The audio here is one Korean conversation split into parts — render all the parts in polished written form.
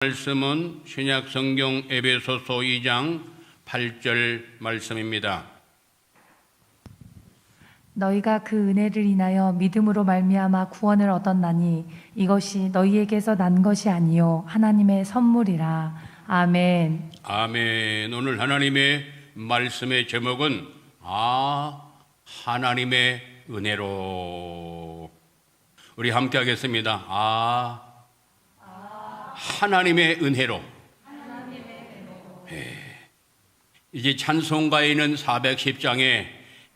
말씀은 신약성경 에베소서 2장 8절 말씀입니다. 너희가 그 은혜를 인하여 믿음으로 말미암아 구원을 얻었나니 이것이 너희에게서 난 것이 아니요 하나님의 선물이라. 아멘. 아멘. 오늘 하나님의 말씀의 제목은 하나님의 은혜로. 우리 함께 하겠습니다. 하나님의 은혜로. 이제 찬송가에는 410장에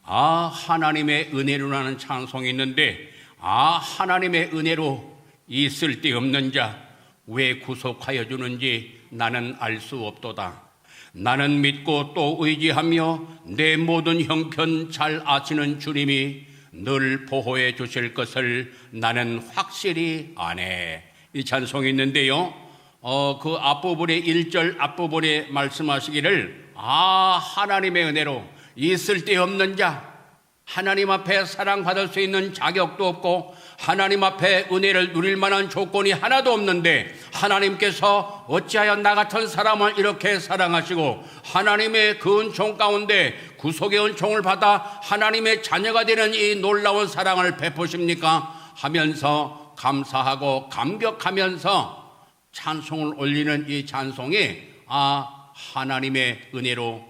하나님의 은혜로라는 찬송이 있는데, 하나님의 은혜로 이 쓸데없는 자 왜 구속하여 주는지 나는 알 수 없도다. 나는 믿고 또 의지하며 내 모든 형편 잘 아시는 주님이 늘 보호해 주실 것을 나는 확실히 아네. 이 찬송이 있는데요, 그 앞부분의 1절 앞부분에 말씀하시기를 하나님의 은혜로 이 쓸데없는 자, 하나님 앞에 사랑받을 수 있는 자격도 없고 하나님 앞에 은혜를 누릴 만한 조건이 하나도 없는데 하나님께서 어찌하여 나 같은 사람을 이렇게 사랑하시고 하나님의 그 은총 가운데 구속의 은총을 받아 하나님의 자녀가 되는 이 놀라운 사랑을 베푸십니까? 하면서 감사하고 감격하면서 찬송을 올리는 이 찬송이 하나님의 은혜로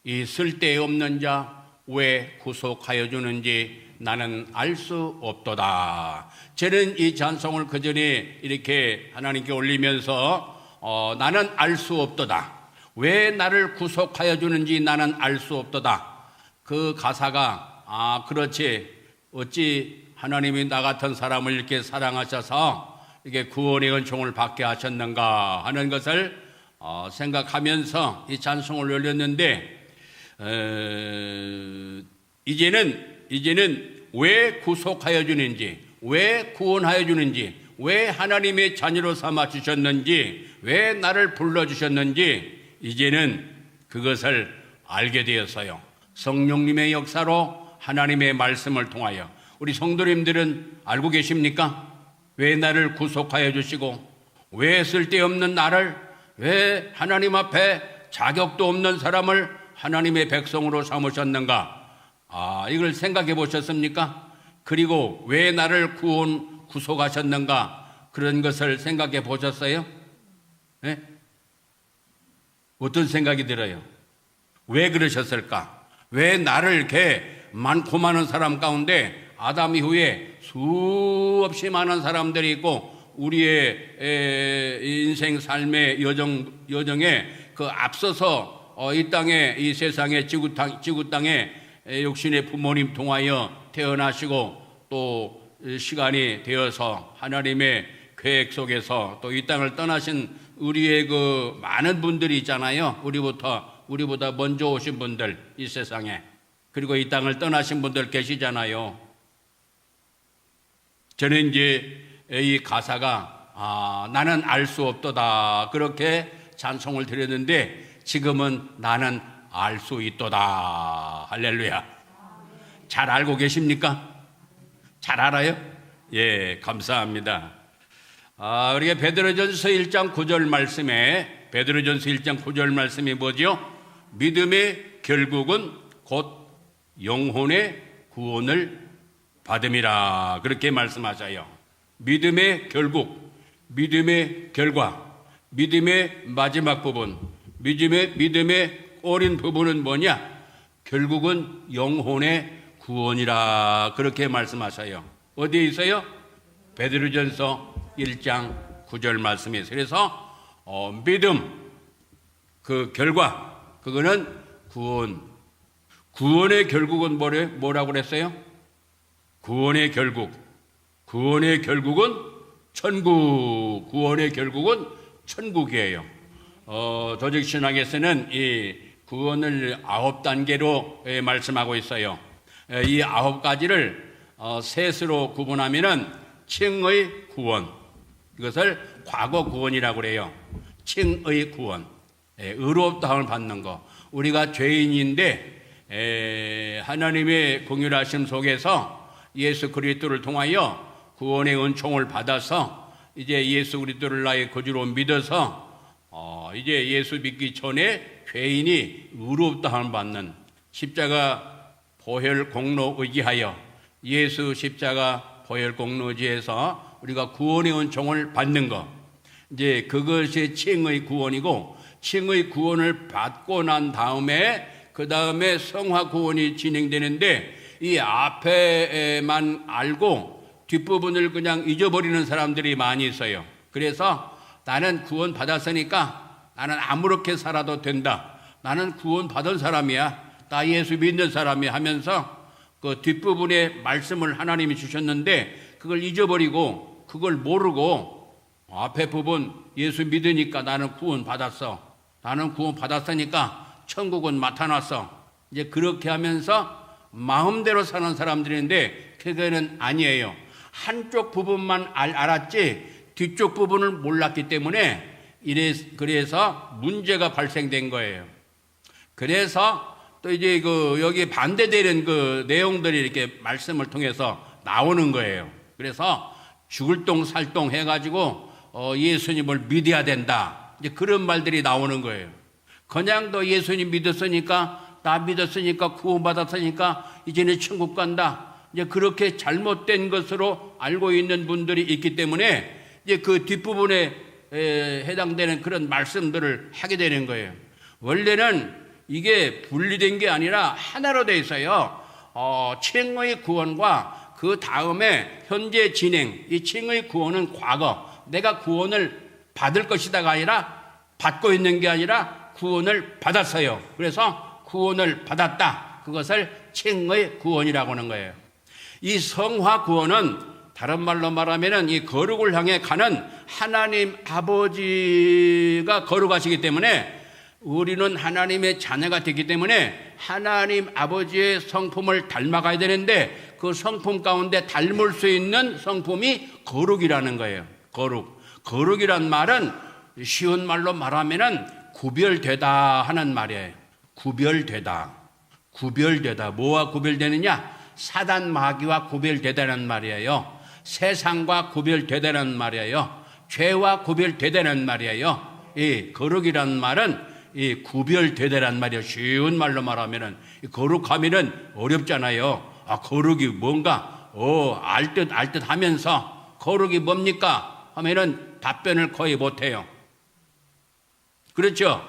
이 쓸데없는 자 왜 구속하여 주는지 나는 알 수 없도다. 저는 이 찬송을 그 전에 이렇게 하나님께 올리면서 나는 알 수 없도다. 왜 나를 구속하여 주는지 나는 알 수 없도다. 그 가사가 그렇지, 어찌 하나님이 나 같은 사람을 이렇게 사랑하셔서 이게 구원의 은총을 받게 하셨는가 하는 것을 생각하면서 이 찬송을 올렸는데, 이제는 왜 구속하여 주는지, 왜 구원하여 주는지, 왜 하나님의 자녀로 삼아 주셨는지, 왜 나를 불러주셨는지 이제는 그것을 알게 되었어요. 성령님의 역사로 하나님의 말씀을 통하여. 우리 성도님들은 알고 계십니까? 왜 나를 구속하여 주시고, 왜 쓸데없는 나를, 왜 하나님 앞에 자격도 없는 사람을 하나님의 백성으로 삼으셨는가? 이걸 생각해 보셨습니까? 그리고 왜 나를 구속하셨는가? 그런 것을 생각해 보셨어요? 네? 어떤 생각이 들어요? 왜 그러셨을까? 왜 나를 이렇게 많고 많은 사람 가운데 아담 이후에 수없이 많은 사람들이 있고 우리의 인생 삶의 여정에 그 앞서서 이 땅에, 이 세상에, 지구 땅에 육신의 부모님 통하여 태어나시고 또 시간이 되어서 하나님의 계획 속에서 또 이 땅을 떠나신 우리의 그 많은 분들이 있잖아요. 우리보다 먼저 오신 분들, 이 세상에. 그리고 이 땅을 떠나신 분들 계시잖아요. 저는 이제 이 가사가 나는 알 수 없도다 그렇게 찬송을 드렸는데, 지금은 나는 알 수 있도다. 할렐루야. 잘 알고 계십니까? 잘 알아요? 예, 감사합니다. 우리가 베드로전서 1장 9절 말씀에, 베드로전서 1장 9절 말씀이 뭐죠? 믿음의 결국은 곧 영혼의 구원을 받음이라. 그렇게 말씀하셔요. 믿음의 결국, 믿음의 결과, 믿음의 마지막 부분, 믿음의 어린 부분은 뭐냐? 결국은 영혼의 구원이라. 그렇게 말씀하셔요. 어디에 있어요? 베드로전서 1장 9절 말씀에 있어요. 그래서 믿음, 그 결과, 그거는 구원. 구원의 결국은 뭐라고 그랬어요? 구원의 결국은 천국. 구원의 결국은 천국이에요. 도적신학에서는 이 구원을 9단계로 말씀하고 있어요. 이 9가지를 셋으로 구분하면은 칭의 구원, 이것을 과거 구원이라고 그래요. 칭의 구원, 의롭다함을 받는 거. 우리가 죄인인데 하나님의 공율하심 속에서 예수 그리스도를 통하여 구원의 은총을 받아서 이제 예수 그리스도를 나의 거주로 믿어서 이제 예수 믿기 전에 죄인이 의롭다함을 받는 십자가 보혈 공로 의지하여 예수 십자가 보혈 공로 의지해서 우리가 구원의 은총을 받는 것, 이제 그것이 칭의 구원이고, 칭의 구원을 받고 난 다음에 그 다음에 성화 구원이 진행되는데, 이 앞에만 알고 뒷부분을 그냥 잊어버리는 사람들이 많이 있어요. 그래서 나는 구원 받았으니까 나는 아무렇게 살아도 된다, 나는 구원 받은 사람이야, 나 예수 믿는 사람이야 하면서 그 뒷부분에 말씀을 하나님이 주셨는데 그걸 잊어버리고 그걸 모르고 앞에 부분 예수 믿으니까 나는 구원 받았어, 나는 구원 받았으니까 천국은 나타났어, 이제 그렇게 하면서 마음대로 사는 사람들인데 그거는 아니에요. 한쪽 부분만 알았지 뒤쪽 부분을 몰랐기 때문에 그래서 문제가 발생된 거예요. 그래서 또 이제 여기 반대되는 그 내용들이 이렇게 말씀을 통해서 나오는 거예요. 그래서 죽을 똥 살 똥 해가지고 예수님을 믿어야 된다, 이제 그런 말들이 나오는 거예요. 그냥 너 예수님 믿었으니까, 나 믿었으니까, 구원받았으니까 이제는 천국 간다, 이제 그렇게 잘못된 것으로 알고 있는 분들이 있기 때문에 이제 그 뒷부분에 해당되는 그런 말씀들을 하게 되는 거예요. 원래는 이게 분리된 게 아니라 하나로 되어 있어요. 칭의 구원과 그 다음에 현재 진행, 이 칭의 구원은 과거, 내가 구원을 받을 것이다가 아니라 받고 있는 게 아니라 구원을 받았어요. 그래서 구원을 받았다, 그것을 칭의 구원이라고 하는 거예요. 이 성화 구원은 다른 말로 말하면 이 거룩을 향해 가는 하나님 아버지가 거룩하시기 때문에 우리는 하나님의 자녀가 되기 때문에 하나님 아버지의 성품을 닮아가야 되는데 그 성품 가운데 닮을 수 있는 성품이 거룩이라는 거예요. 거룩이란 말은 쉬운 말로 말하면은 구별되다 하는 말이에요. 구별되다. 뭐와 구별되느냐? 사단 마귀와 구별되다는 말이에요. 세상과 구별되다는 말이에요. 죄와 구별되다는 말이에요. 이 거룩이란 말은 이 구별되다란 말이에요. 쉬운 말로 말하면은 거룩하면은 어렵잖아요. 거룩이 뭔가 알 듯 하면서 거룩이 뭡니까 하면은 답변을 거의 못해요. 그렇죠?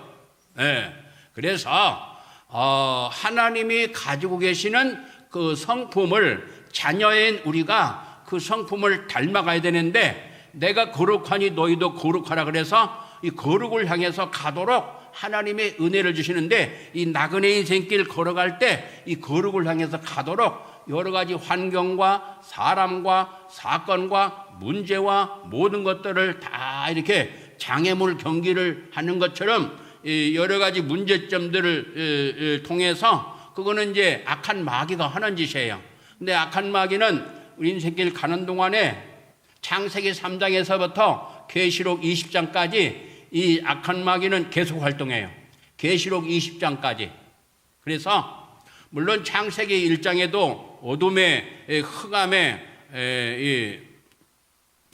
네. 그래서 하나님이 가지고 계시는 그 성품을 자녀인 우리가 그 성품을 닮아가야 되는데, 내가 거룩하니 너희도 거룩하라 그래서 이 거룩을 향해서 가도록 하나님의 은혜를 주시는데, 이 나그네 인생길 걸어갈 때 이 거룩을 향해서 가도록 여러 가지 환경과 사람과 사건과 문제와 모든 것들을 다 이렇게 장애물 경기를 하는 것처럼 여러 가지 문제점들을 통해서, 그거는 이제 악한 마귀가 하는 짓이에요. 근데 악한 마귀는 우리 인생길 가는 동안에 창세기 3장에서부터 계시록 20장까지 이 악한 마귀는 계속 활동해요. 계시록 20장까지. 그래서 물론 창세기 1장에도 어둠의 흑암의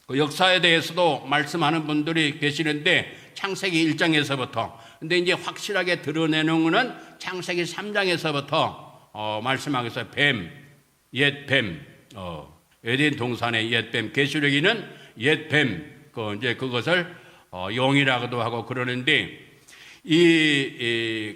그 역사에 대해서도 말씀하는 분들이 계시는데 창세기 1장에서부터, 근데 이제 확실하게 드러내는 것은 창세기 3장에서부터 말씀하고 있어요. 옛 뱀, 에덴 동산의 옛 뱀, 계시록에는 옛 뱀, 이제 그것을 용이라고도 하고 그러는데, 이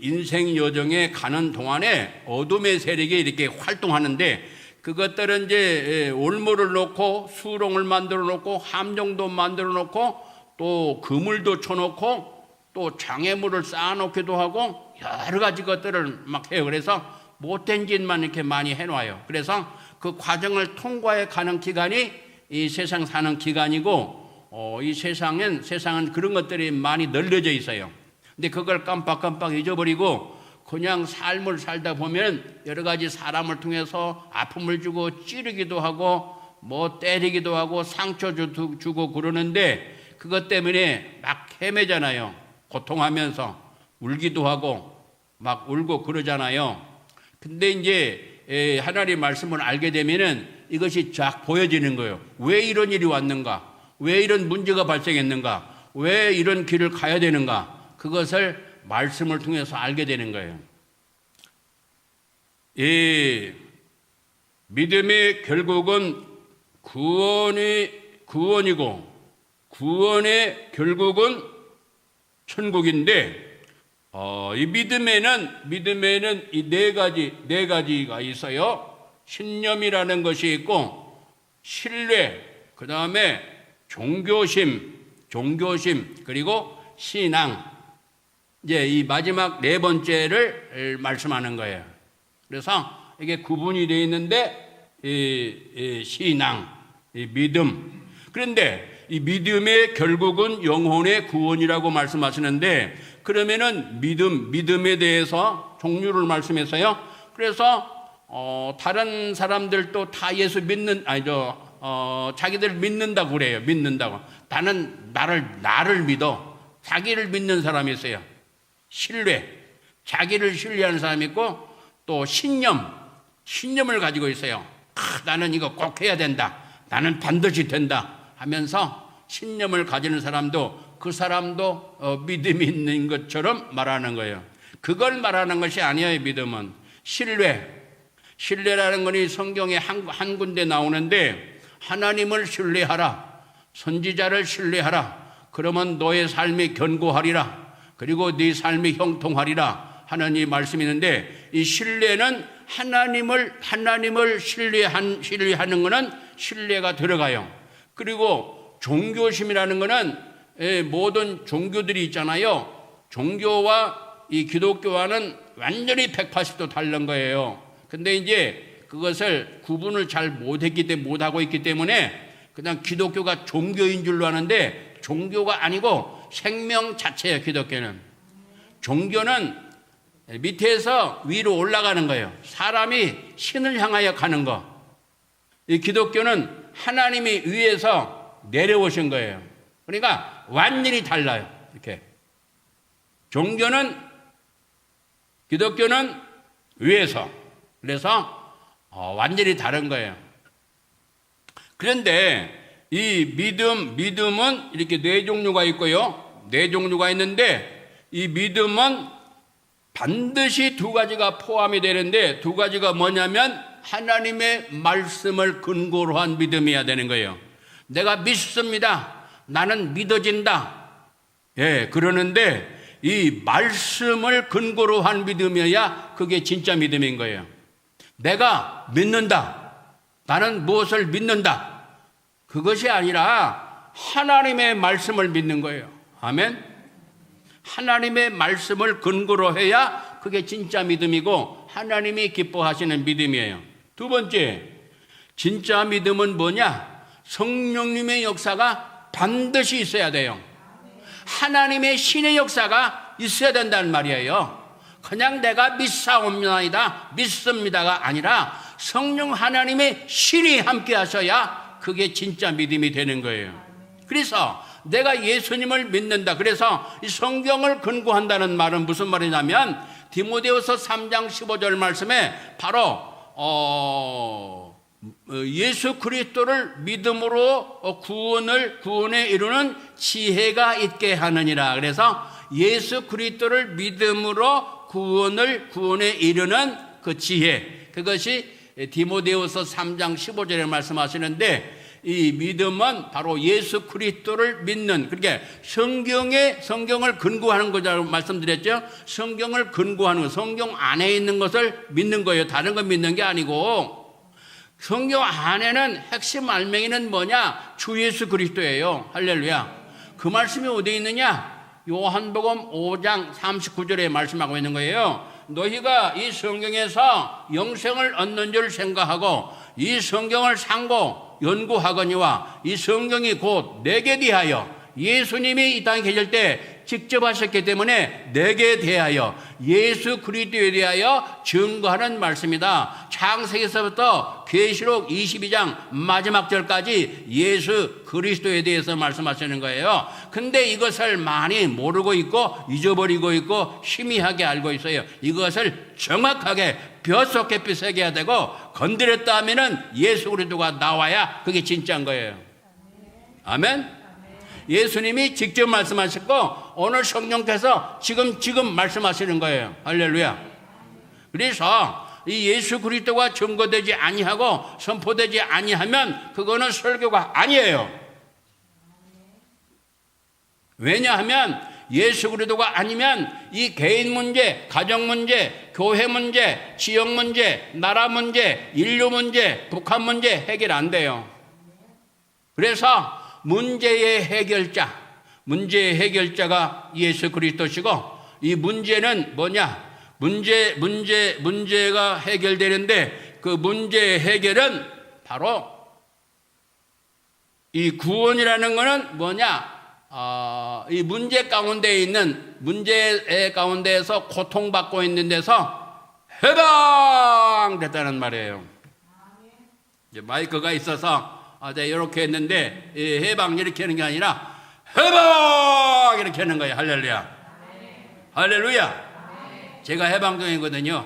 인생 여정에 가는 동안에 어둠의 세력이 이렇게 활동하는데, 그것들은 이제 올무를 놓고 수롱을 만들어 놓고 함정도 만들어 놓고 또 그물도 쳐놓고 또 장애물을 쌓아놓기도 하고 여러 가지 것들을 막 해요. 그래서 못된 짓만 이렇게 많이 해놔요. 그래서 그 과정을 통과해 가는 기간이 이 세상 사는 기간이고, 이 세상은 그런 것들이 많이 널려져 있어요. 근데 그걸 깜빡 잊어버리고 그냥 삶을 살다 보면 여러 가지 사람을 통해서 아픔을 주고 찌르기도 하고 뭐 때리기도 하고 상처 주고 그러는데, 그것 때문에 막 헤매잖아요. 고통하면서 울기도 하고 막 울고 그러잖아요. 근데 이제 하나님 말씀을 알게 되면은 이것이 쫙 보여지는 거예요. 왜 이런 일이 왔는가? 왜 이런 문제가 발생했는가? 왜 이런 길을 가야 되는가? 그것을 말씀을 통해서 알게 되는 거예요. 이 믿음의 결국은 구원이고 구원의 결국은 천국인데 이 믿음에는 이 네 가지가 있어요. 신념이라는 것이 있고 신뢰, 그 다음에 종교심 그리고 신앙. 이제 이 마지막 네 번째를 말씀하는 거예요. 그래서 이게 구분이 되어 있는데 이 신앙, 이 믿음. 그런데 이 믿음의 결국은 영혼의 구원이라고 말씀하시는데 그러면은 믿음에 대해서 종류를 말씀해서요. 그래서 다른 사람들도 다 예수 자기들 믿는다고 그래요. 믿는다고. 나를 믿어. 자기를 믿는 사람이 있어요. 신뢰. 자기를 신뢰하는 사람이 있고 또 신념을 가지고 있어요. 나는 이거 꼭 해야 된다. 나는 반드시 된다 하면서 신념을 가지는 사람도 그 사람도 믿음이 있는 것처럼 말하는 거예요. 그걸 말하는 것이 아니에요. 믿음은 신뢰라는 것이 성경에 한 군데 나오는데 하나님을 신뢰하라, 선지자를 신뢰하라. 그러면 너의 삶이 견고하리라. 그리고 네 삶이 형통하리라 하는 이 말씀이 있는데 이 신뢰는 하나님을 신뢰하는 것은 신뢰가 들어가요. 그리고 종교심이라는 것은 모든 종교들이 있잖아요. 종교와 이 기독교와는 완전히 180도 다른 거예요. 근데 이제 그것을 구분을 잘 못하고 있기 때문에 그냥 기독교가 종교인 줄로 아는데 종교가 아니고 생명 자체예요. 기독교는. 종교는 밑에서 위로 올라가는 거예요. 사람이 신을 향하여 가는 거. 이 기독교는 하나님이 위에서 내려오신 거예요. 그러니까 완전히 달라요. 이렇게. 기독교는 위에서. 그래서 완전히 다른 거예요. 그런데 이 믿음은 이렇게 네 종류가 있고요. 네 종류가 있는데 이 믿음은 반드시 두 가지가 포함이 되는데 두 가지가 뭐냐면 하나님의 말씀을 근거로 한 믿음이어야 되는 거예요. 내가 믿습니다. 나는 믿어진다. 그러는데 이 말씀을 근거로 한 믿음이어야 그게 진짜 믿음인 거예요. 내가 믿는다. 나는 무엇을 믿는다. 그것이 아니라 하나님의 말씀을 믿는 거예요. 아멘. 하나님의 말씀을 근거로 해야 그게 진짜 믿음이고 하나님이 기뻐하시는 믿음이에요. 두 번째, 진짜 믿음은 뭐냐? 성령님의 역사가 반드시 있어야 돼요. 하나님의 신의 역사가 있어야 된다는 말이에요. 그냥 내가 믿습니다가 아니라 성령 하나님의 신이 함께 하셔야 그게 진짜 믿음이 되는 거예요. 그래서 내가 예수님을 믿는다. 그래서 이 성경을 근거한다는 말은 무슨 말이냐면 디모데후서 3장 15절 말씀에 바로 예수 그리스도를 믿음으로 구원에 이루는 지혜가 있게 하느니라. 그래서 예수 그리스도를 믿음으로 구원에 이르는 그 지혜, 그것이 디모데후서 3장 15절에 말씀하시는데 이 믿음은 바로 예수 그리스도를 믿는, 그러니까 성경을 근거하는 거라고 말씀드렸죠. 성경을 근거하는 것, 성경 안에 있는 것을 믿는 거예요. 다른 거 믿는 게 아니고 성경 안에는 핵심 알맹이는 뭐냐? 주 예수 그리스도예요. 할렐루야. 그 말씀이 어디에 있느냐? 요한복음 5장 39절에 말씀하고 있는 거예요. 너희가 이 성경에서 영생을 얻는 줄 생각하고 이 성경을 상고 연구하거니와 이 성경이 곧 내게 대하여 예수님이 이 땅에 계실 때 직접 하셨기 때문에 내게 대하여 예수 그리스도에 대하여 증거하는 말씀이다. 창세기서부터 계시록 22장 마지막 절까지 예수 그리스도에 대해서 말씀하시는 거예요. 근데 이것을 많이 모르고 있고 잊어버리고 있고 희미하게 알고 있어요. 이것을 정확하게 뼛속깊이 새겨야 되고, 건드렸다 하면은 예수 그리스도가 나와야 그게 진짜인 거예요. 아멘. 예수님이 직접 말씀하셨고 오늘 성령께서 지금 말씀하시는 거예요. 할렐루야. 그래서 이 예수 그리스도가 증거되지 아니하고 선포되지 아니하면 그거는 설교가 아니에요. 왜냐하면 예수 그리스도가 아니면 이 개인 문제, 가정 문제, 교회 문제, 지역 문제, 나라 문제, 인류 문제, 북한 문제 해결 안 돼요. 그래서 문제의 해결자가 예수 그리스도시고, 이 문제는 뭐냐? 문제가 해결되는데 그 문제의 해결은 바로 이 구원이라는 거는 뭐냐? 이 문제 가운데 있는, 문제 가운데에서 고통받고 있는 데서 해방됐다는 말이에요. 이제 마이크가 있어서 이렇게 했는데, 해방 이렇게 하는 게 아니라 해방 이렇게 하는 거예요. 할렐루야. 할렐루야. 제가 해방동이거든요.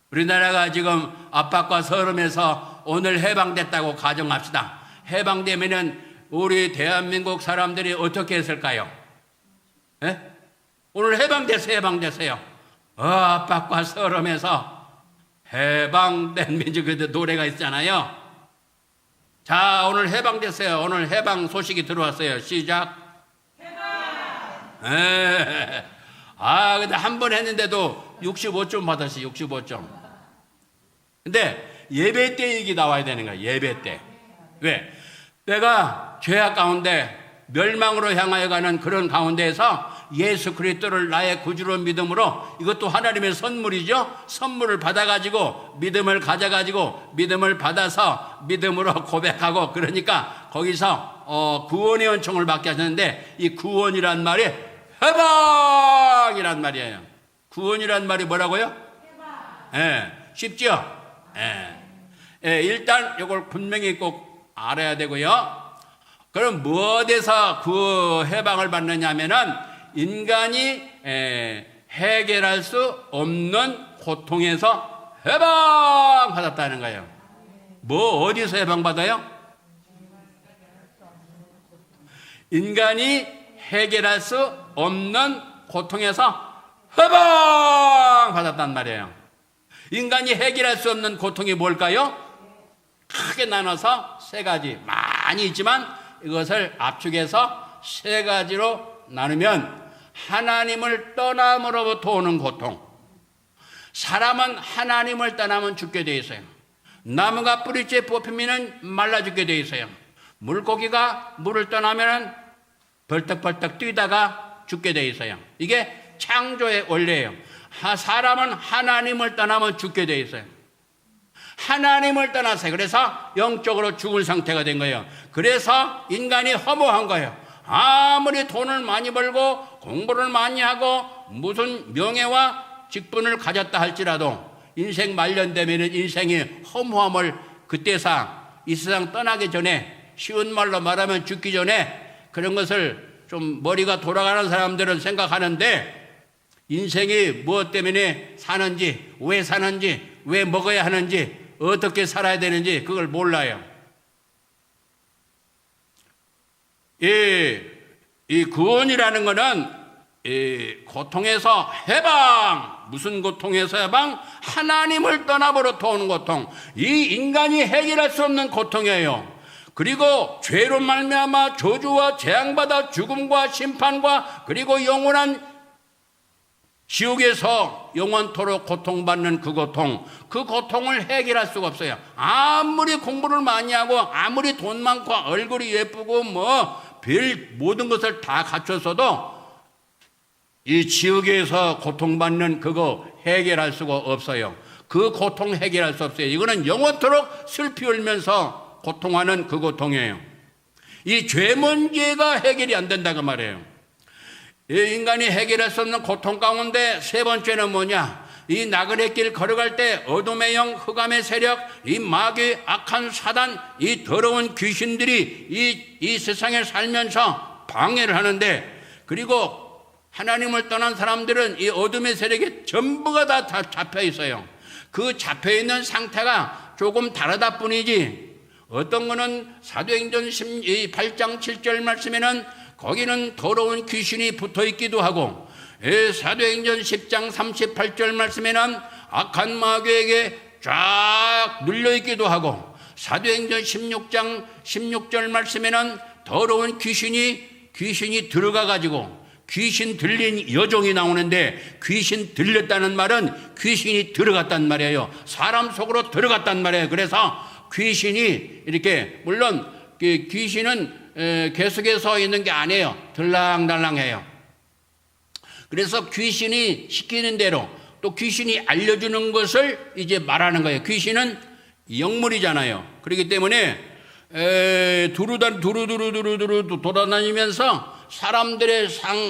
우리나라가 지금 압박과 서름에서 오늘 해방됐다고 가정합시다. 해방되면은 우리 대한민국 사람들이 어떻게 했을까요? 예? 오늘 해방됐어요. 압박과 서름에서 해방된 민족, 노래가 있잖아요. 자, 오늘 해방됐어요. 오늘 해방 소식이 들어왔어요. 시작. 해방. 근데 한 번 했는데도 65점 받았어요. 65점. 근데 예배 때 얘기 나와야 되는 거야. 예배 때. 왜? 내가 죄악 가운데 멸망으로 향하여 가는 그런 가운데에서 예수 그리스도를 나의 구주로 믿음으로, 이것도 하나님의 선물이죠. 선물을 받아가지고 믿음을 가져가지고 믿음을 받아서 믿음으로 고백하고, 그러니까 거기서 구원의 은총을 받게 하셨는데, 이 구원이란 말이 해방이란 말이에요. 구원이란 말이 뭐라고요? 해방. 쉽죠? 일단 이걸 분명히 꼭 알아야 되고요. 그럼 무엇에서 그 해방을 받느냐 하면은 인간이 해결할 수 없는 고통에서 해방받았다는 거예요. 어디서 해방받아요? 인간이 해결할 수 없는 고통에서 해방받았단 말이에요. 인간이 해결할 수 없는 고통이 뭘까요? 크게 나눠서 세 가지, 많이 있지만 이것을 압축해서 세 가지로 나누면, 하나님을 떠남으로부터 오는 고통. 사람은 하나님을 떠나면 죽게 돼 있어요. 나무가 뿌리째 뽑히면 말라 죽게 돼 있어요. 물고기가 물을 떠나면 벌떡벌떡 뛰다가 죽게 돼 있어요. 이게 창조의 원리예요. 사람은 하나님을 떠나면 죽게 돼 있어요. 하나님을 떠났어요. 그래서 영적으로 죽을 상태가 된 거예요. 그래서 인간이 허무한 거예요. 아무리 돈을 많이 벌고 공부를 많이 하고 무슨 명예와 직분을 가졌다 할지라도 인생 말년되면 인생이 허무함을 그때상 이 세상 떠나기 전에, 쉬운 말로 말하면 죽기 전에 그런 것을 좀 머리가 돌아가는 사람들은 생각하는데, 인생이 무엇 때문에 사는지, 왜 먹어야 하는지, 어떻게 살아야 되는지 그걸 몰라요. 이 구원이라는 것은 이 고통에서 해방. 무슨 고통에서 해방? 하나님을 떠나버려 오는 고통. 이 인간이 해결할 수 없는 고통이에요. 그리고 죄로 말미암아 저주와 재앙받아 죽음과 심판과 그리고 영원한 지옥에서 영원토록 고통받는 그 고통을 해결할 수가 없어요. 아무리 공부를 많이 하고 아무리 돈 많고 얼굴이 예쁘고 모든 것을 다 갖췄어도 이 지옥에서 고통받는 그거 해결할 수가 없어요. 그 고통 해결할 수 없어요. 이거는 영원토록 슬피 울면서 고통하는 그 고통이에요. 이 죄 문제가 해결이 안 된다고 말해요. 이 인간이 해결할 수 없는 고통 가운데 세 번째는 뭐냐? 이 나그네 길 걸어갈 때 어둠의 영, 흑암의 세력, 이 마귀, 악한 사단, 이 더러운 귀신들이 이 세상에 살면서 방해를 하는데, 그리고 하나님을 떠난 사람들은 이 어둠의 세력에 전부가 다 잡혀 있어요. 그 잡혀 있는 상태가 조금 다르다 뿐이지, 어떤 거는 사도행전 8장 7절 말씀에는 거기는 더러운 귀신이 붙어 있기도 하고, 사도행전 10장 38절 말씀에는 악한 마귀에게 쫙 눌려 있기도 하고, 사도행전 16장 16절 말씀에는 더러운 귀신이 들어가 가지고 귀신 들린 여종이 나오는데, 귀신 들렸다는 말은 귀신이 들어갔단 말이에요. 사람 속으로 들어갔단 말이에요. 그래서 귀신이 이렇게, 물론 귀신은 계속해서 있는 게 아니에요. 들랑달랑해요. 그래서 귀신이 시키는 대로, 또 귀신이 알려주는 것을 이제 말하는 거예요. 귀신은 영물이잖아요. 그렇기 때문에 두루두루 돌아다니면서 사람들의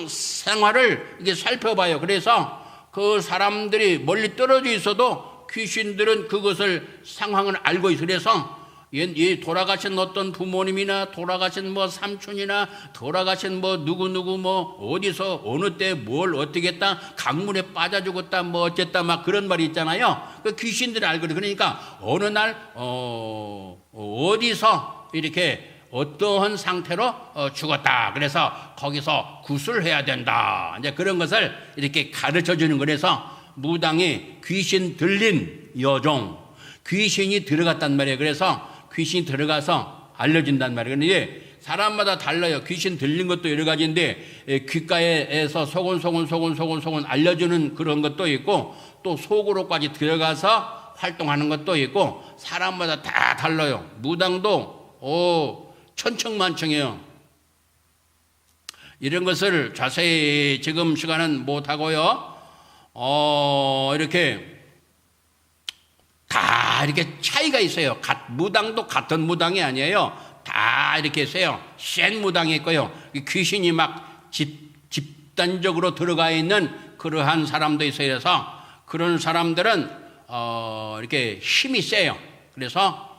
생활을 이게 살펴봐요. 그래서 그 사람들이 멀리 떨어져 있어도 귀신들은 그것을 상황을 알고 있어요. 그래서 돌아가신 어떤 부모님이나 돌아가신 뭐 삼촌이나 돌아가신 뭐 누구 뭐 어디서 어느 때 뭘 어떻게 했다, 강물에 빠져 죽었다 뭐 어쨌다 막 그런 말이 있잖아요. 그 귀신들이 알거든요. 그러니까 어느 날 어디서 이렇게 어떠한 상태로 죽었다, 그래서 거기서 구슬해야 된다, 이제 그런 것을 이렇게 가르쳐 주는 거라서, 무당이 귀신 들린 여종, 귀신이 들어갔단 말이에요. 그래서 귀신이 들어가서 알려준단 말이에요. 그런데 사람마다 달라요. 귀신 들린 것도 여러 가지인데, 귓가에서 소곤소곤 알려주는 그런 것도 있고, 또 속으로까지 들어가서 활동하는 것도 있고, 사람마다 다 달라요. 무당도 천청만청이에요. 이런 것을 자세히 지금 시간은 못하고요. 이렇게 다 이렇게 차이가 있어요. 무당도 같은 무당이 아니에요. 다 이렇게 있어요. 센 무당이 있고요. 귀신이 막 집단적으로 들어가 있는 그러한 사람도 있어요. 그래서 그런 사람들은 이렇게 힘이 세요. 그래서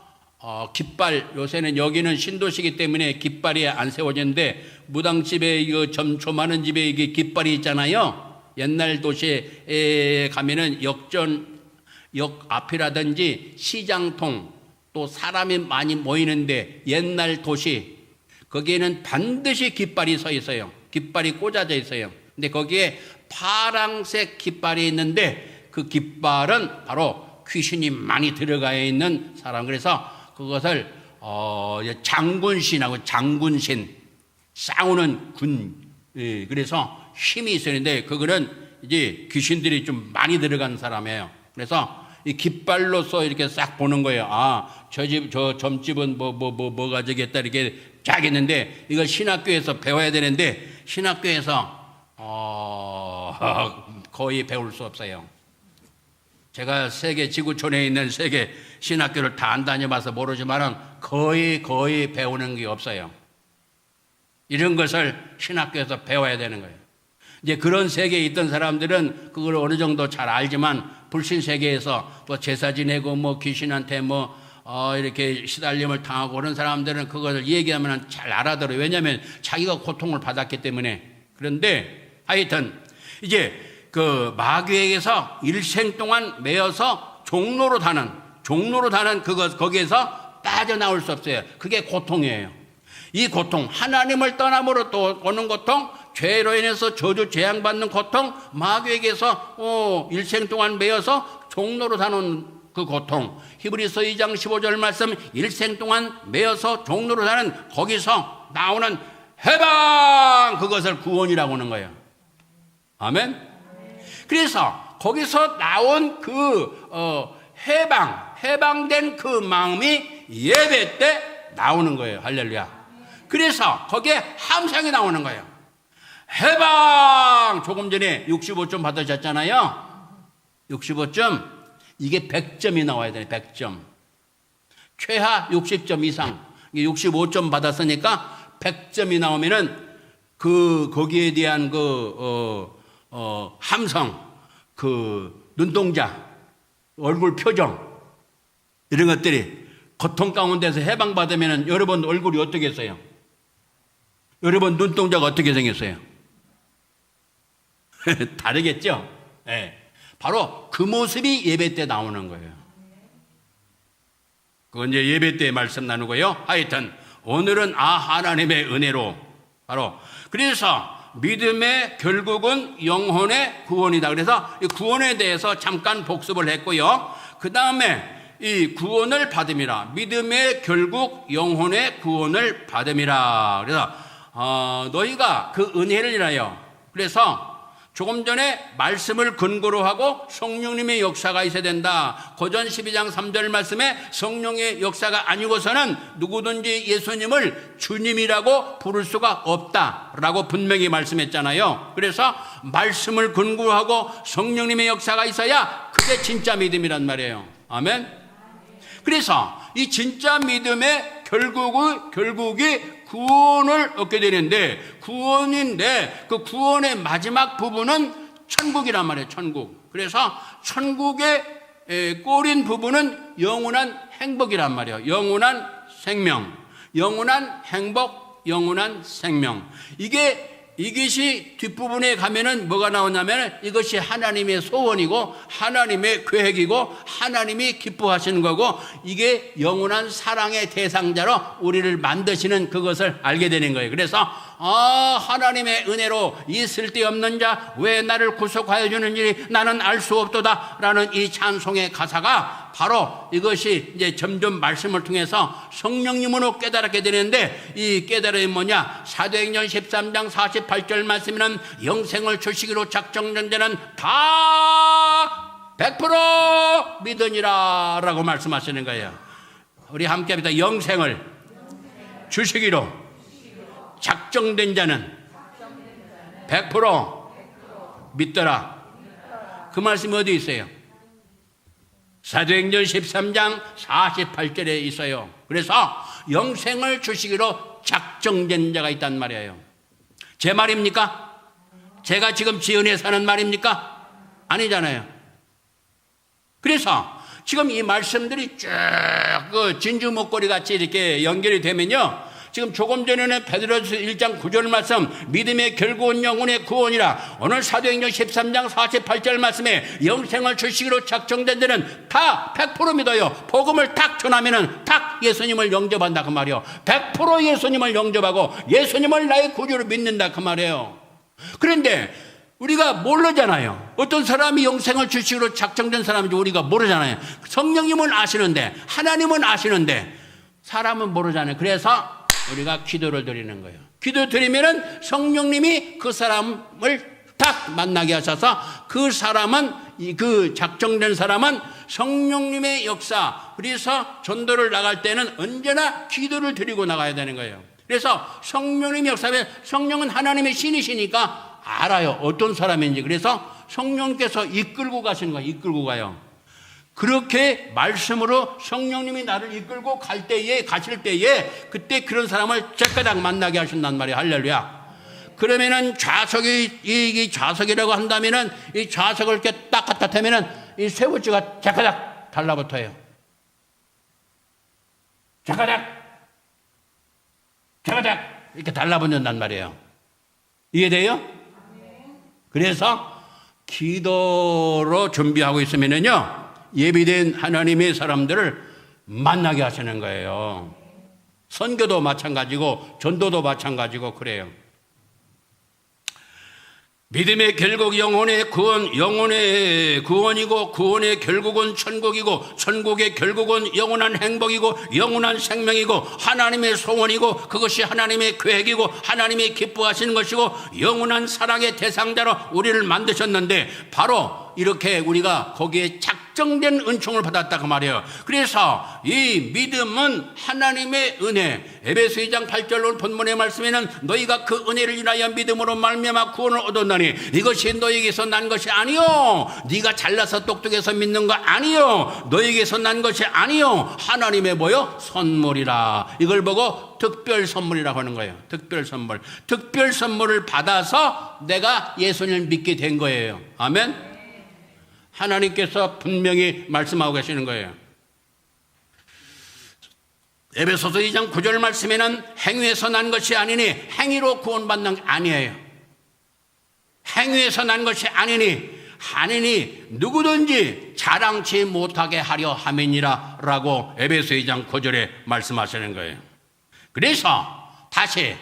깃발, 요새는 여기는 신도시기 때문에 깃발이 안 세워지는데, 무당집에 이거 조그마한 집에 이게 깃발이 있잖아요. 옛날 도시에 가면은 역 앞이라든지 시장통, 또 사람이 많이 모이는데 옛날 도시, 거기에는 반드시 깃발이 서 있어요. 깃발이 꽂아져 있어요. 근데 거기에 파란색 깃발이 있는데, 그 깃발은 바로 귀신이 많이 들어가 있는 사람. 그래서 그것을 장군신하고, 장군신, 싸우는 군, 그래서 힘이 있었는데, 그거는 이제 귀신들이 좀 많이 들어간 사람이에요. 그래서 이 깃발로서 이렇게 싹 보는 거예요. 저 집, 저 점집은 뭐가 저겠다, 이렇게 쫙 있는데, 이걸 신학교에서 배워야 되는데, 신학교에서 거의 배울 수 없어요. 제가 세계 지구촌에 있는 세계 신학교를 다 안 다녀봐서 모르지만은 거의 배우는 게 없어요. 이런 것을 신학교에서 배워야 되는 거예요. 이제 그런 세계에 있던 사람들은 그걸 어느 정도 잘 알지만, 불신 세계에서 뭐 제사 지내고 뭐 귀신한테 이렇게 시달림을 당하고 그런 사람들은 그것을 얘기하면 잘 알아들어요. 왜냐하면 자기가 고통을 받았기 때문에. 그런데 하여튼 이제 그 마귀에게서 일생 동안 매여서 종로로 다는 거기에서 빠져나올 수 없어요. 그게 고통이에요. 이 고통, 하나님을 떠남으로 또 오는 고통, 죄로 인해서 저주 재앙받는 고통, 마귀에게서 일생 동안 매여서 종로로 다는 그 고통, 히브리서 2장 15절 말씀, 일생 동안 매여서 종로로 다는 거기서 나오는 해방, 그것을 구원이라고 하는 거예요. 아멘. 그래서 거기서 나온 그 해방된 그 마음이 예배 때 나오는 거예요. 할렐루야. 그래서 거기에 함성이 나오는 거예요. 해방! 조금 전에 65점 받으셨잖아요. 65점. 이게 100점이 나와야 돼요. 100점. 최하 60점 이상. 65점 받았으니까 100점이 나오면은 거기에 대한 함성, 눈동자, 얼굴 표정, 이런 것들이 고통 가운데서 해방받으면 여러분 얼굴이 어떻게 했어요? 여러분 눈동자가 어떻게 생겼어요? 다르겠죠? 네. 바로 그 모습이 예배 때 나오는 거예요. 그건 이제 예배 때 말씀 나누고요. 하여튼 오늘은 하나님의 은혜로 바로 그래서 믿음의 결국은 영혼의 구원이다. 그래서 이 구원에 대해서 잠깐 복습을 했고요. 그 다음에 이 구원을 받음이라. 믿음의 결국 영혼의 구원을 받음이라. 그래서 너희가 그 은혜를 인하여 그래서 조금 전에 말씀을 근거로 하고 성령님의 역사가 있어야 된다. 고전 12장 3절 말씀에 성령의 역사가 아니고서는 누구든지 예수님을 주님이라고 부를 수가 없다라고 분명히 말씀했잖아요. 그래서 말씀을 근거로 하고 성령님의 역사가 있어야 그게 진짜 믿음이란 말이에요. 아멘. 그래서 이 진짜 믿음의 결국이 구원을 얻게 되는데, 구원인데 그 구원의 마지막 부분은 천국이란 말이에요. 천국. 그래서 천국의 꼴인 부분은 영원한 행복이란 말이에요. 영원한 생명, 영원한 행복, 영원한 생명. 이것이 뒷부분에 가면은 뭐가 나오냐면 이것이 하나님의 소원이고 하나님의 계획이고 하나님이 기뻐하시는 거고 이게 영원한 사랑의 대상자로 우리를 만드시는 그것을 알게 되는 거예요. 그래서 하나님의 은혜로 이 쓸데없는 자 왜 나를 구속하여 주는지 나는 알 수 없도다 라는 이 찬송의 가사가 바로 이것이 이제 점점 말씀을 통해서 성령님으로 깨달게 되는데 이 깨달음이 뭐냐? 사도행전 13장 48절 말씀에는 영생을 주시기로 작정된 자는 다 100% 믿으니라 라고 말씀하시는 거예요. 우리 함께 합니다. 영생을 주시기로 작정된 자는 100% 믿더라. 그 말씀이 어디 있어요? 사도행전 13장 48절에 있어요. 그래서 영생을 주시기로 작정된 자가 있단 말이에요. 제 말입니까? 제가 지금 지은에서 하는 말입니까? 아니잖아요. 그래서 지금 이 말씀들이 쭉 진주 목걸이 같이 이렇게 연결이 되면요. 지금 조금 전에는 베드로서 1장 9절 말씀 믿음의 결국은 영혼의 구원이라. 오늘 사도행전 13장 48절 말씀에 영생을 주시기로 작정된 데는 다 100% 믿어요. 복음을 딱 전하면은 딱 예수님을 영접한다 그 말이에요. 100% 예수님을 영접하고 예수님을 나의 구주로 믿는다 그 말이에요. 그런데 우리가 모르잖아요. 어떤 사람이 영생을 주시기로 작정된 사람인지 우리가 모르잖아요. 성령님은 아시는데 하나님은 아시는데 사람은 모르잖아요. 그래서 우리가 기도를 드리는 거예요. 기도 드리면은 성령님이 그 사람을 딱 만나게 하셔서 그 사람은 그 작정된 사람은 성령님의 역사. 그래서 전도를 나갈 때는 언제나 기도를 드리고 나가야 되는 거예요. 그래서 성령님의 역사에 성령은 하나님의 신이시니까 알아요. 어떤 사람인지. 그래서 성령께서 이끌고 가시는 거예요. 이끌고 가요. 그렇게 말씀으로 성령님이 나를 이끌고 가실 때에 그때 그런 사람을 째까닥 만나게 하신단 말이에요. 할렐루야. 그러면은 이 좌석이라고 한다면은 이 좌석을 이렇게 딱 갖다 대면은 이 쇠붙이가 째까닥 달라붙어요. 째까닥 이렇게 달라붙는단 말이에요. 이해돼요? 그래서 기도로 준비하고 있으면은요. 예비된 하나님의 사람들을 만나게 하시는 거예요. 선교도 마찬가지고 전도도 마찬가지고 그래요. 믿음의 결국 영혼의 구원이고 구원의 결국은 천국이고 천국의 결국은 영원한 행복이고 영원한 생명이고 하나님의 소원이고 그것이 하나님의 계획이고 하나님이 기뻐하시는 것이고 영원한 사랑의 대상자로 우리를 만드셨는데 바로 이렇게 우리가 거기에 확정된 은총을 받았다 그 말이에요. 그래서 이 믿음은 하나님의 은혜. 에베소 2장 8절 본문의 말씀에는 너희가 그 은혜를 인하여 믿음으로 말미암아 구원을 얻었나니 이것이 너희에게서 난 것이 아니요 네가 잘나서 똑똑해서 믿는 거 아니요 너희에게서 난 것이 아니요 하나님의 뭐요? 선물이라. 이걸 보고 특별 선물이라고 하는 거예요. 특별 선물. 특별 선물을 받아서 내가 예수님을 믿게 된 거예요. 아멘. 하나님께서 분명히 말씀하고 계시는 거예요. 에베소서 2장 9절 말씀에는 행위에서 난 것이 아니니 행위로 구원받는 게 아니에요. 행위에서 난 것이 아니니 누구든지 자랑치 못하게 하려 함이니라 라고 에베소 2장 9절에 말씀하시는 거예요. 그래서 다시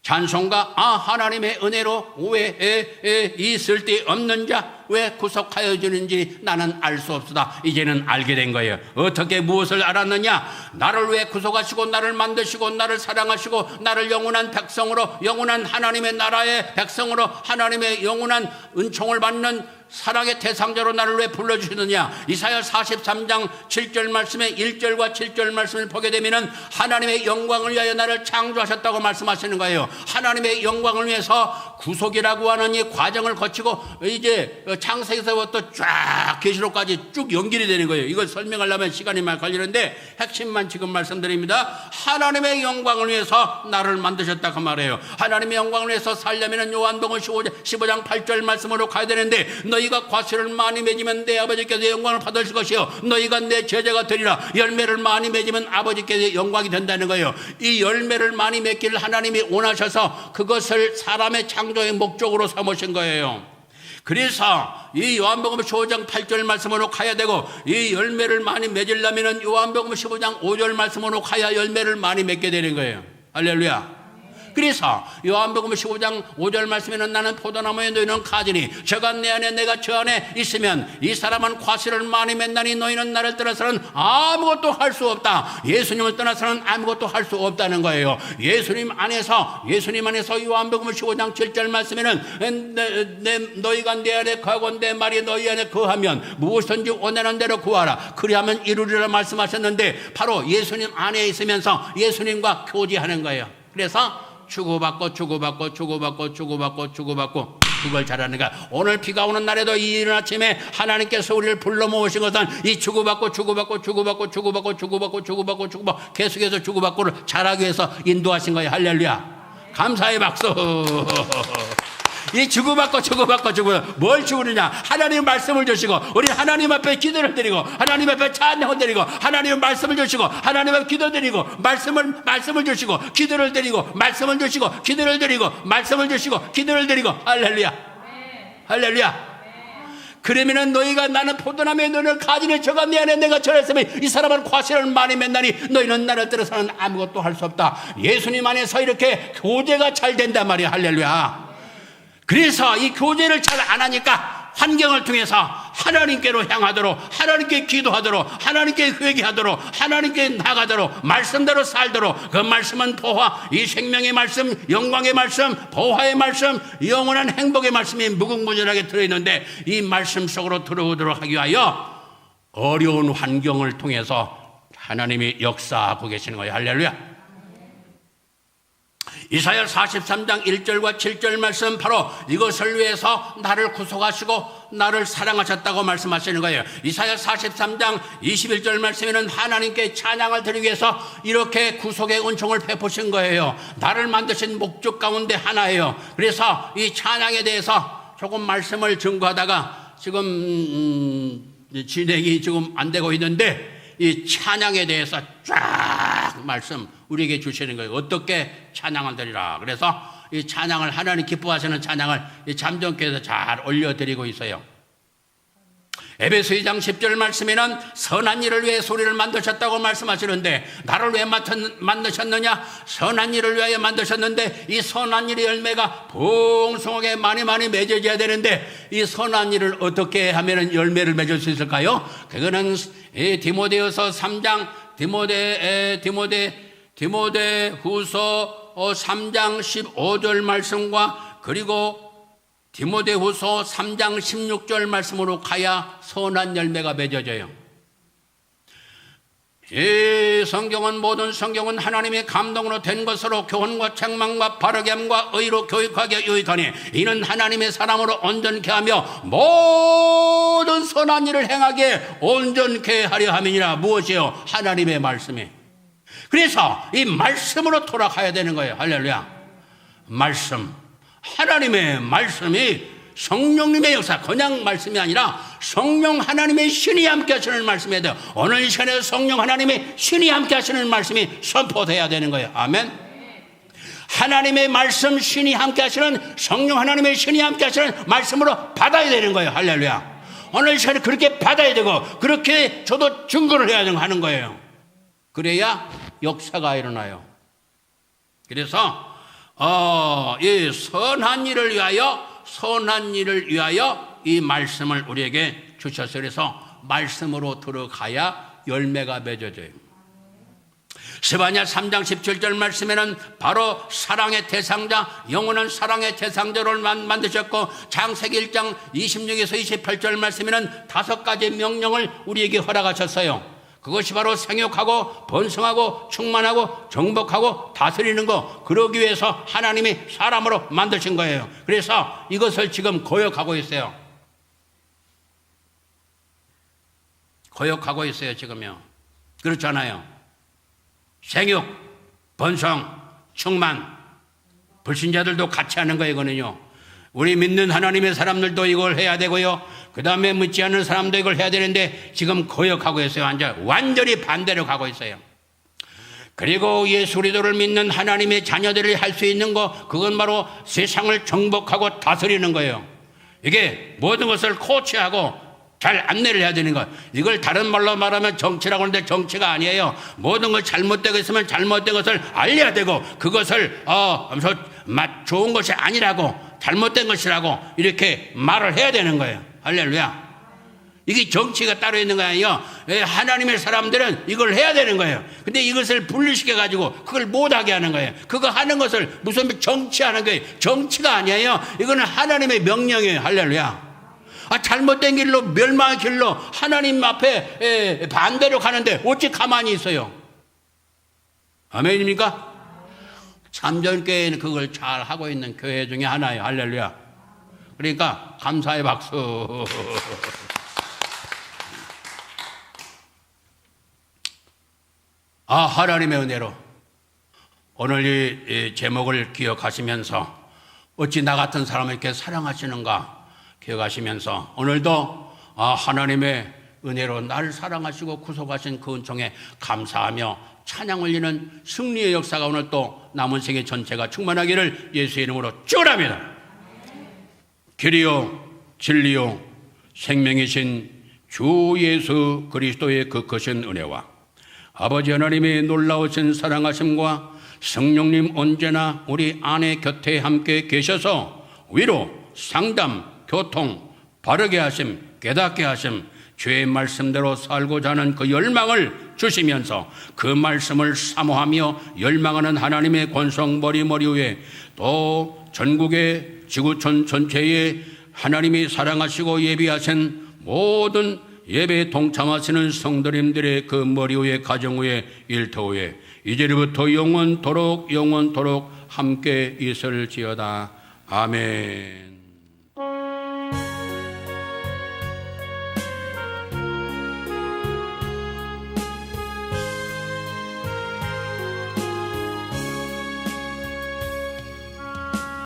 찬송가 하나님의 은혜로 왜 있을 데 없는 자 왜 구속하여 주는지 나는 알 수 없으다. 이제는 알게 된 거예요. 어떻게 무엇을 알았느냐? 나를 왜 구속하시고 나를 만드시고 나를 사랑하시고 나를 영원한 백성으로 영원한 하나님의 나라의 백성으로 하나님의 영원한 은총을 받는 사랑의 대상자로 나를 왜 불러주시느냐? 이사야 43장 7절 말씀에 1절과 7절 말씀을 보게 되면은 하나님의 영광을 위하여 나를 창조하셨다고 말씀하시는 거예요. 하나님의 영광을 위해서 구속이라고 하는 이 과정을 거치고 이제 창세기서부터 쫙 계시록까지 쭉 연결이 되는 거예요. 이걸 설명하려면 시간이 많이 걸리는데 핵심만 지금 말씀드립니다. 하나님의 영광을 위해서 나를 만드셨다 그 말이에요. 하나님의 영광을 위해서 살려면 요한복음 15장 8절 말씀으로 가야 되는데 너희가 과실을 많이 맺으면 내 아버지께서 영광을 받으실 것이요 너희가 내 제자가 되리라. 열매를 많이 맺으면 아버지께서 영광이 된다는 거예요. 이 열매를 많이 맺기를 하나님이 원하셔서 그것을 사람의 창조의 목적으로 삼으신 거예요. 그래서 이 요한복음 15장 8절 말씀으로 가야 되고 이 열매를 많이 맺으려면 요한복음 15장 5절 말씀으로 가야 열매를 많이 맺게 되는 거예요. 할렐루야. 그래서 요한복음 15장 5절 말씀에는 나는 포도나무에 너희는 가지니 저가 내 안에 내가 저 안에 있으면 이 사람은 과실을 많이 맺나니 너희는 나를 떠나서는 아무것도 할 수 없다. 예수님을 떠나서는 아무것도 할 수 없다는 거예요. 예수님 안에서 요한복음 15장 7절 말씀에는 너희가 내 안에 거하고 내 말이 너희 안에 거하면 무엇이든지 원하는 대로 구하라. 그리하면 이루리라 말씀하셨는데 바로 예수님 안에 있으면서 예수님과 교제하는 거예요. 그래서 주고받고 그걸 잘하는 거야. 오늘 비가 오는 날에도 이 이른 아침에 하나님께서 우리를 불러 모으신 것은 이 주고받고 계속해서 주고받고를 잘하기 위해서 인도하신 거예요. 할렐루야. 감사의 박수. 이 주고받고 뭘 주느냐? 하나님 말씀을 주시고 우리 하나님 앞에 기도를 드리고 하나님 앞에 찬양을 드리고 하나님 말씀을 주시고 하나님 앞에 기도 드리고 말씀을 주시고 기도를 드리고 말씀을 주시고 기도를 드리고 말씀을 주시고 기도를 드리고 할렐루야. 할렐루야. 그러면은 너희가 나는 포도나무에 너희는 가지니 저가 내 안에 내가 저랬으면 이 사람은 과실을 많이 맺나니 너희는 나를 떠나서는 아무것도 할 수 없다. 예수님 안에서 이렇게 교제가 잘 된단 말이야. 할렐루야. 그래서 이 교제를 잘 안 하니까 환경을 통해서 하나님께로 향하도록 하나님께 기도하도록 하나님께 회개하도록 하나님께 나가도록 말씀대로 살도록 그 말씀은 보화, 이 생명의 말씀, 영광의 말씀, 보화의 말씀, 영원한 행복의 말씀이 무궁무진하게 들어있는데 이 말씀 속으로 들어오도록 하기 위하여 어려운 환경을 통해서 하나님이 역사하고 계시는 거예요. 할렐루야. 이사야 43장 1절과 7절 말씀 바로 이것을 위해서 나를 구속하시고 나를 사랑하셨다고 말씀하시는 거예요. 이사야 43장 21절 말씀에는 하나님께 찬양을 드리기 위해서 이렇게 구속의 은총을 베푸신 거예요. 나를 만드신 목적 가운데 하나예요. 그래서 이 찬양에 대해서 조금 말씀을 증거하다가 지금 진행이 지금 안 되고 있는데 이 찬양에 대해서 쫙 말씀 우리에게 주시는 거예요. 어떻게 찬양을 드리라. 그래서 이 찬양을 하나님 기뻐하시는 찬양을 이 잠정교회에서 잘 올려드리고 있어요. 에베소 2장 10절 말씀에는 선한 일을 위해 소리를 만드셨다고 말씀하시는데 나를 왜 만드셨느냐? 선한 일을 위하여 만드셨는데 이 선한 일의 열매가 풍성하게 많이 맺어져야 되는데 이 선한 일을 어떻게 하면 열매를 맺을 수 있을까요? 그거는 디모데후서 3장 디모데후서 3장 15절 말씀과 그리고 디모데후서 3장 16절 말씀으로 가야 선한 열매가 맺어져요. 이 성경은 모든 성경은 하나님의 감동으로 된 것으로 교훈과 책망과 바르게 함과 의로 교육하게 유익하니 이는 하나님의 사람으로 온전케 하며 모든 선한 일을 행하게 온전케 하려 함이니라. 무엇이요? 하나님의 말씀이. 그래서 이 말씀으로 돌아가야 되는 거예요. 할렐루야. 말씀, 하나님의 말씀이 성령님의 역사, 그냥 말씀이 아니라 성령 하나님의 신이 함께 하시는 말씀이어야 돼요. 오늘 이 시간에 성령 하나님의 신이 함께 하시는 말씀이 선포돼야 되는 거예요. 아멘. 하나님의 말씀, 신이 함께 하시는, 성령 하나님의 신이 함께 하시는 말씀으로 받아야 되는 거예요. 할렐루야. 오늘 이 시간에 그렇게 받아야 되고, 그렇게 저도 증거를 해야 하는 거예요. 그래야 역사가 일어나요. 그래서 이 선한 일을 위하여 이 말씀을 우리에게 주셨어요. 그래서 말씀으로 들어가야 열매가 맺어져요. 스바냐 3장 17절 말씀에는 바로 사랑의 대상자, 영원한 사랑의 대상자를 만드셨고, 창세기 1장 26에서 28절 말씀에는 5가지 명령을 우리에게 허락하셨어요. 그것이 바로 생육하고 번성하고 충만하고 정복하고 다스리는 거, 그러기 위해서 하나님이 사람으로 만드신 거예요. 그래서 이것을 지금 거역하고 있어요. 거역하고 있어요, 지금요. 그렇잖아요. 생육, 번성, 충만, 불신자들도 같이 하는 거예요, 이거는요. 우리 믿는 하나님의 사람들도 이걸 해야 되고요. 그 다음에 믿지 않는 사람도 이걸 해야 되는데 지금 거역하고 있어요. 완전히 반대로 가고 있어요. 그리고 예수 그리스도를 믿는 하나님의 자녀들이 할 수 있는 거, 그건 바로 세상을 정복하고 다스리는 거예요. 이게 모든 것을 코치하고 잘 안내를 해야 되는 거예요. 이걸 다른 말로 말하면 정치라고 하는데 정치가 아니에요. 모든 걸 잘못되고 있으면 잘못된 것을 알려야 되고, 그것을 좋은 것이 아니라고, 잘못된 것이라고 이렇게 말을 해야 되는 거예요. 할렐루야. 이게 정치가 따로 있는 거 아니에요. 하나님의 사람들은 이걸 해야 되는 거예요. 근데 이것을 분리시켜가지고 그걸 못하게 하는 거예요. 그거 하는 것을 무슨 정치하는 거예요. 정치가 아니에요. 이거는 하나님의 명령이에요. 할렐루야. 잘못된 길로, 멸망의 길로 하나님 앞에 반대로 가는데 어찌 가만히 있어요. 아멘입니까? 참전교회는 그걸 잘 하고 있는 교회 중에 하나예요. 할렐루야. 그러니까 감사의 박수. 하나님의 은혜로 오늘 이 제목을 기억하시면서 어찌 나 같은 사람을 이렇게 사랑하시는가 기억하시면서 오늘도 하나님의 은혜로 나를 사랑하시고 구속하신 그 은총에 감사하며 찬양 올리는 승리의 역사가 오늘 또 남은 생애 전체가 충만하기를 예수의 이름으로 축원합니다. 길이요 진리요 생명이신 주 예수 그리스도의 그 크신 은혜와 아버지 하나님의 놀라우신 사랑하심과 성령님 언제나 우리 안에 곁에 함께 계셔서 위로, 상담, 교통, 바르게 하심, 깨닫게 하심, 주의 말씀대로 살고자 하는 그 열망을 주시면서 그 말씀을 사모하며 열망하는 하나님의 권성 머리 위에 또 전국의 지구촌 전체에 하나님이 사랑하시고 예비하신 모든 예배에 동참하시는 성도님들의 그 머리 위에, 가정 위에, 일터 위에 이제부터 영원토록 함께 있을지어다. 아멘.